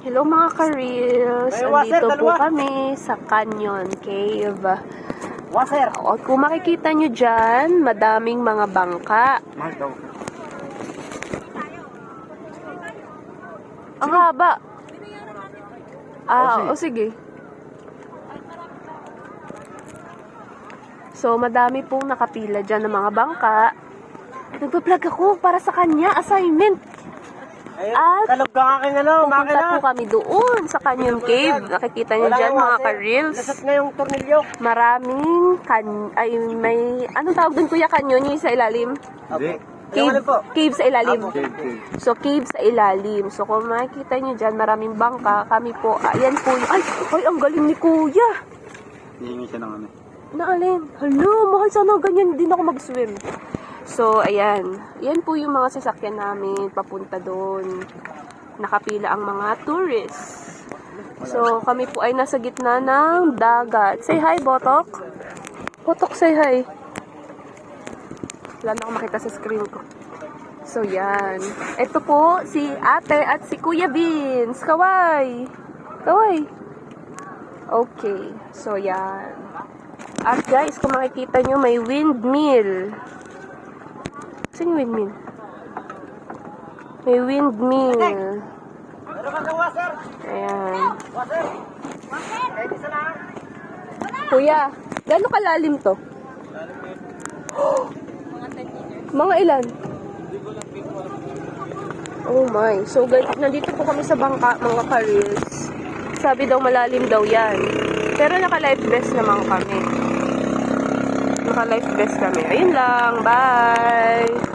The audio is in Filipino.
Hello mga ka-reels, andito po kami sa Canyon Cave. At kung makikita nyo dyan, madaming mga bangka. Ang haba. Sige. So, madami pong nakapila dyan ng mga bangka. Nagpa-vlog ako para sa kanya, assignment. At pupunta po kami doon sa Canyon Cave. Nakikita nyo dyan mga ka-reels. Maraming anong tawag dun kuya, canyon yung sa ilalim? Cave sa ilalim. So cave sa ilalim. So kung makikita nyo dyan, maraming bangka. Kami po, ayan po yung, ay ang galing ni kuya. Hihingi siya ng ano. Naalin? Hello, mahal sana ganyan din ako mag-swim. So, ayan. Yan po yung mga sasakyan namin papunta doon. Nakapila ang mga tourists. So, kami po ay nasa gitna ng dagat. Say hi, Botok. Botok, say hi. Wala na akong makita sa screen ko. So, yan. Ito po, si ate at si Kuya Beans. Kaway. Kaway. Okay. So, yan. At guys, kung makikita nyo, may windmill. Saan yung windmill? May windmill. Ayan. Kuya, gano'ng kalalim to? Mga ilan? Oh my. So guys, nandito po kami sa bangka, mga ka-reels. Sabi daw malalim daw yan. Pero naka-life vest naman kami. Naka-life vest kami. Ayun lang. Bye!